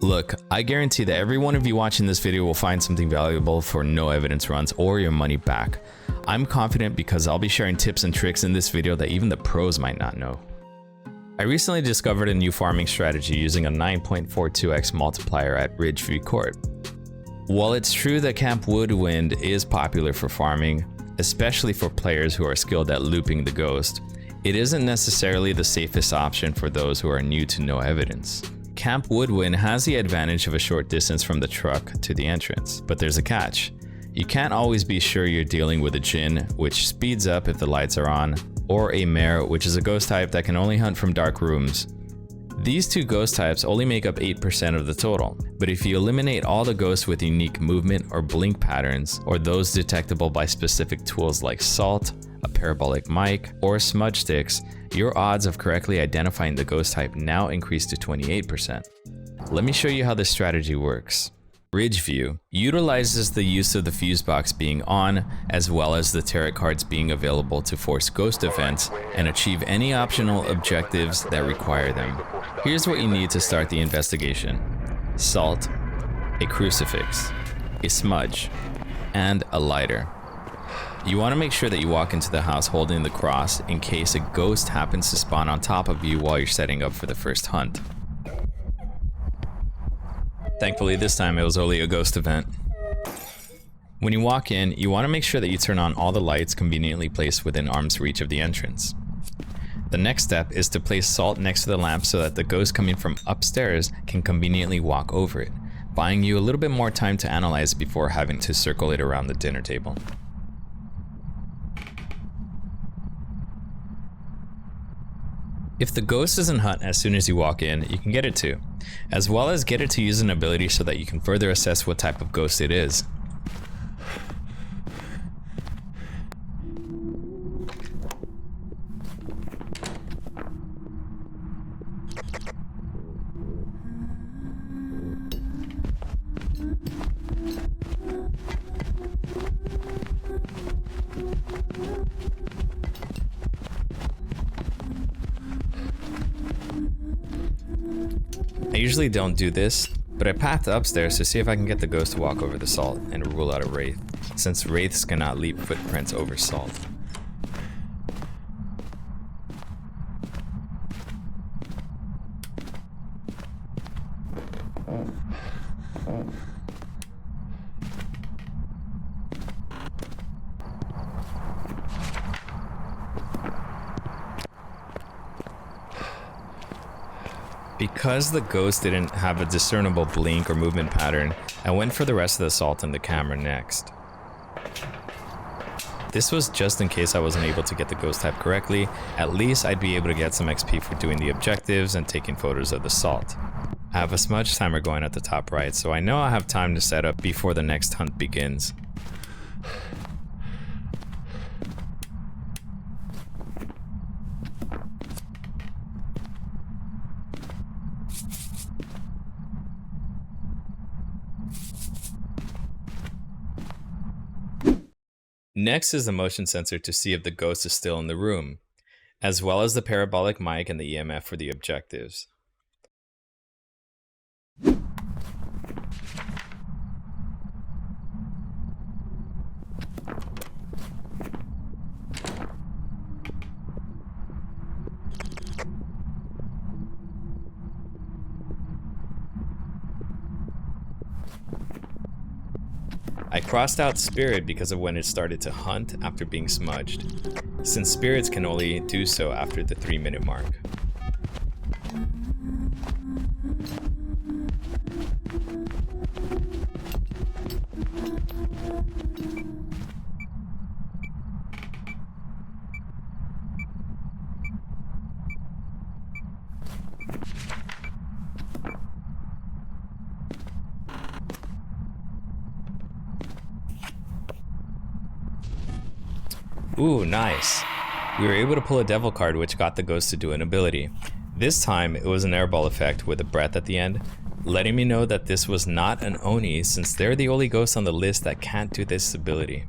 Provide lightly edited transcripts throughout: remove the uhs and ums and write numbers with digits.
Look, I guarantee that every one of you watching this video will find something valuable for no evidence runs or your money back. I'm confident because I'll be sharing tips and tricks in this video that even the pros might not know. I recently discovered a new farming strategy using a 9.42x multiplier at Ridgeview Court. While it's true that Camp Woodwind is popular for farming, especially for players who are skilled at looping the ghost, it isn't necessarily the safest option for those who are new to no evidence. Camp Woodwind has the advantage of a short distance from the truck to the entrance, but there's a catch. You can't always be sure you're dealing with a Djinn, which speeds up if the lights are on, or a Mare, which is a ghost type that can only hunt from dark rooms. These two ghost types only make up 8% of the total, but if you eliminate all the ghosts with unique movement or blink patterns, or those detectable by specific tools like salt, a parabolic mic, or smudge sticks, your odds of correctly identifying the ghost type now increase to 28%. Let me show you how this strategy works. Ridgeview utilizes the use of the fuse box being on, as well as the tarot cards being available to force ghost events and achieve any optional objectives that require them. Here's what you need to start the investigation: salt, a crucifix, a smudge, and a lighter. You want to make sure that you walk into the house holding the cross in case a ghost happens to spawn on top of you while you're setting up for the first hunt. Thankfully this time it was only a ghost event. When you walk in, you want to make sure that you turn on all the lights conveniently placed within arm's reach of the entrance. The next step is to place salt next to the lamp so that the ghost coming from upstairs can conveniently walk over it, buying you a little bit more time to analyze before having to circle it around the dinner table. If the ghost doesn't hunt as soon as you walk in, you can get it to, as well as get it to use an ability so that you can further assess what type of ghost it is. I usually don't do this, but I pathed upstairs to see if I can get the ghost to walk over the salt and rule out a wraith, since wraiths cannot leave footprints over salt. Because the ghost didn't have a discernible blink or movement pattern, I went for the rest of the salt and the camera next. This was just in case I wasn't able to get the ghost type correctly. At least I'd be able to get some XP for doing the objectives and taking photos of the salt. I have a smudge timer going at the top right, so I know I have time to set up before the next hunt begins. Next is the motion sensor to see if the ghost is still in the room, as well as the parabolic mic and the EMF for the objectives. I crossed out Spirit because of when it started to hunt after being smudged, since spirits can only do so after the 3-minute mark. Ooh, nice. We were able to pull a devil card which got the ghost to do an ability. This time it was an airball effect with a breath at the end, letting me know that this was not an Oni since they're the only ghost on the list that can't do this ability.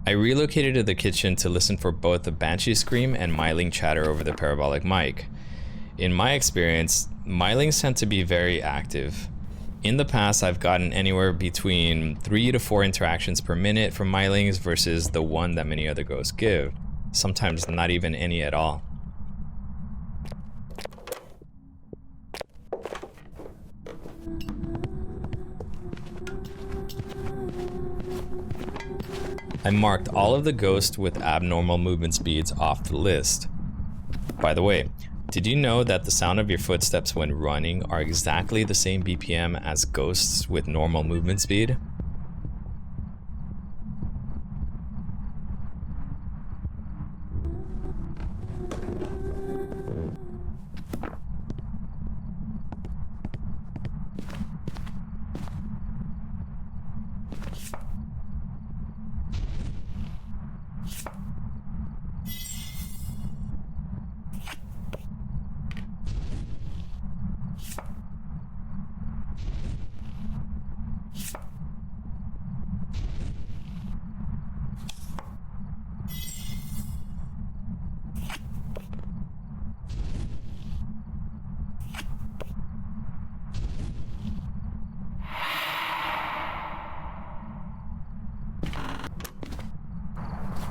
I relocated to the kitchen to listen for both the banshee scream and myling chatter over the parabolic mic. In my experience, mylings tend to be very active. In the past, I've gotten anywhere between 3 to 4 interactions per minute from mylings versus the one that many other ghosts give. Sometimes not even any at all. I marked all of the ghosts with abnormal movement speeds off the list. By the way, did you know that the sound of your footsteps when running are exactly the same BPM as ghosts with normal movement speed?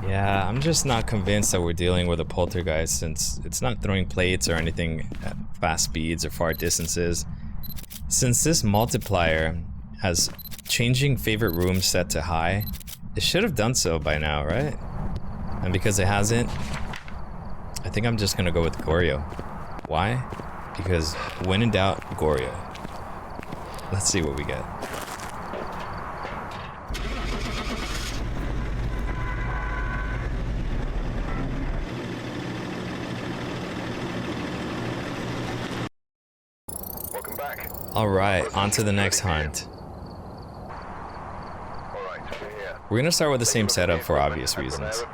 Yeah, I'm just not convinced that we're dealing with a poltergeist since it's not throwing plates or anything at fast speeds or far distances. Since this multiplier has changing favorite room set to high, it should have done so by now, right? And because it hasn't, I think I'm just gonna go with Goryo. Why? Because when in doubt, Goryo. Let's see what we get. Alright, on to the next hunt. We're gonna start with the same setup for obvious reasons.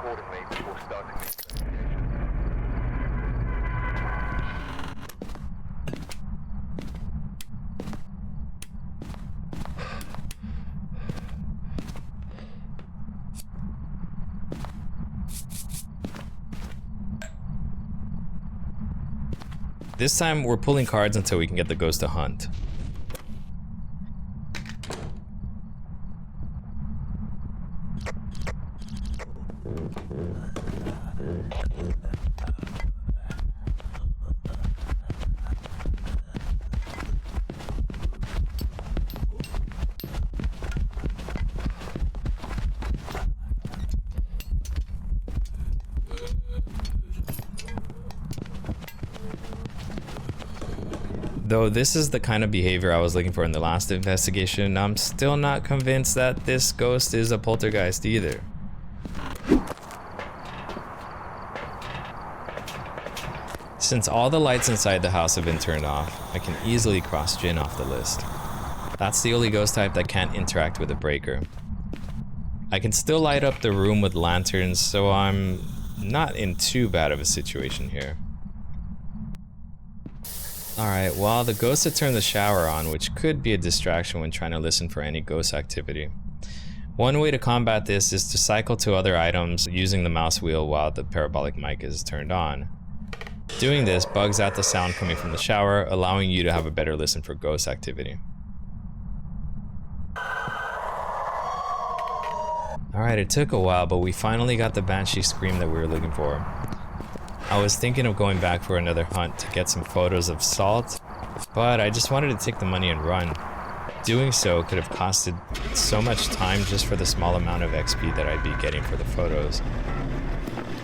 This time we're pulling cards until we can get the ghost to hunt. Though this is the kind of behavior I was looking for in the last investigation, I'm still not convinced that this ghost is a poltergeist either. Since all the lights inside the house have been turned off, I can easily cross Jinn off the list. That's the only ghost type that can't interact with a breaker. I can still light up the room with lanterns, so I'm not in too bad of a situation here. Alright, well, the ghost had turned the shower on, which could be a distraction when trying to listen for any ghost activity. One way to combat this is to cycle to other items using the mouse wheel while the parabolic mic is turned on. Doing this bugs out the sound coming from the shower, allowing you to have a better listen for ghost activity. Alright, it took a while, but we finally got the banshee scream that we were looking for. I was thinking of going back for another hunt to get some photos of Salt, but I just wanted to take the money and run. Doing so could have costed so much time just for the small amount of XP that I'd be getting for the photos.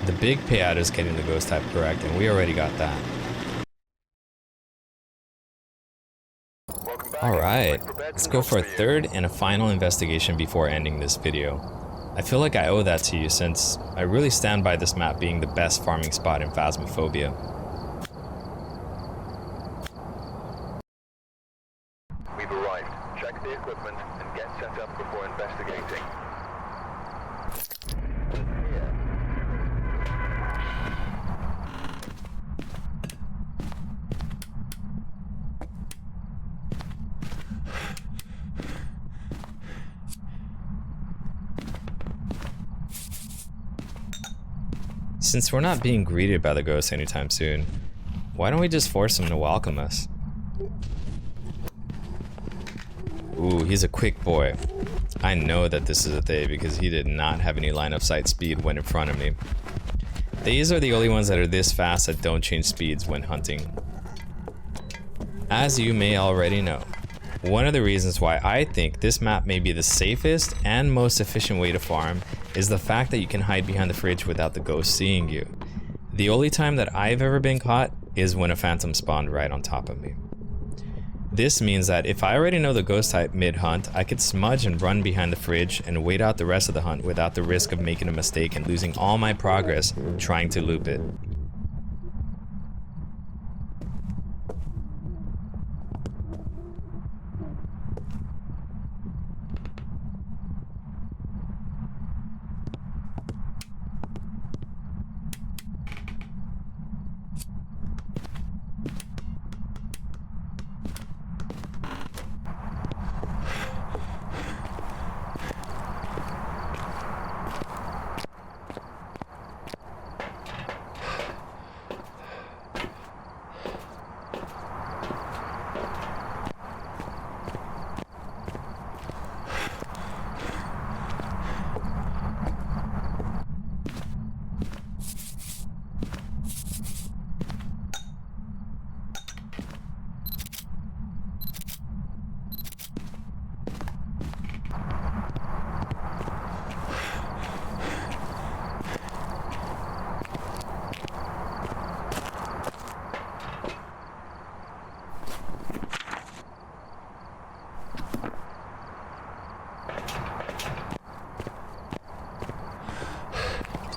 The big payout is getting the ghost type correct, and we already got that. Alright, let's go for a third and a final investigation before ending this video. I feel like I owe that to you since I really stand by this map being the best farming spot in Phasmophobia. We've arrived. Check the equipment and get set up before investigating. Since we're not being greeted by the ghost anytime soon, why don't we just force him to welcome us? Ooh, he's a quick boy. I know that this is a they because he did not have any line of sight speed when in front of me. These are the only ones that are this fast that don't change speeds when hunting. As you may already know, one of the reasons why I think this map may be the safest and most efficient way to farm is the fact that you can hide behind the fridge without the ghost seeing you. The only time that I've ever been caught is when a phantom spawned right on top of me. This means that if I already know the ghost type mid-hunt, I could smudge and run behind the fridge and wait out the rest of the hunt without the risk of making a mistake and losing all my progress trying to loop it.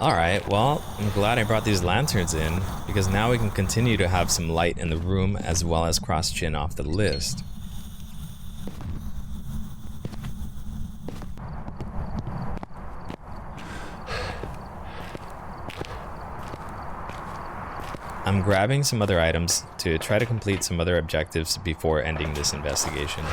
Alright, well, I'm glad I brought these lanterns in, because now we can continue to have some light in the room as well as cross Jin off the list. I'm grabbing some other items to try to complete some other objectives before ending this investigation.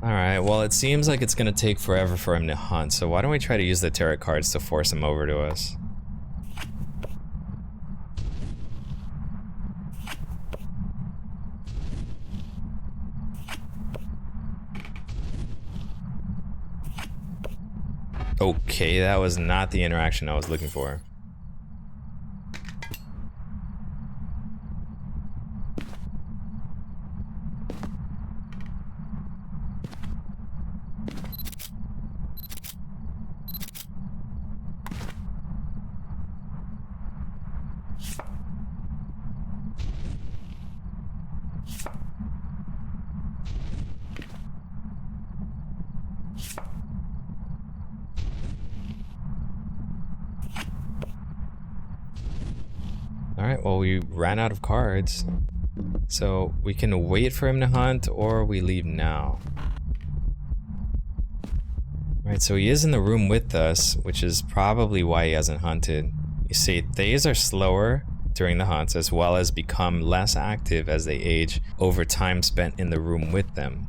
Alright, well it seems like it's gonna take forever for him to hunt, so why don't we try to use the tarot cards to force him over to us. Okay, that was not the interaction I was looking for. Alright, well we ran out of cards. So we can wait for him to hunt or we leave now. Alright, so he is in the room with us, which is probably why he hasn't hunted. You see, days are slower during the hunts as well as become less active as they age over time spent in the room with them.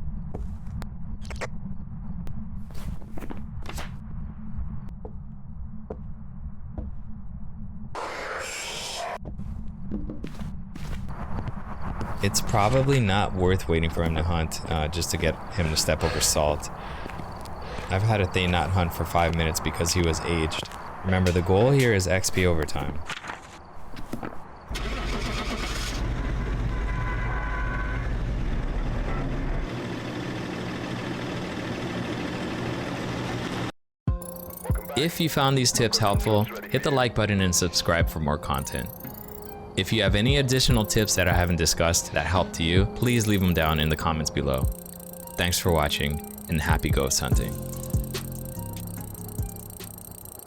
It's probably not worth waiting for him to hunt just to get him to step over salt. I've had a Thay not hunt for 5 minutes because he was aged. Remember, the goal here is XP over time. If you found these tips helpful, hit the like button and subscribe for more content. If you have any additional tips that I haven't discussed that helped you, please leave them down in the comments below. Thanks for watching and happy ghost hunting.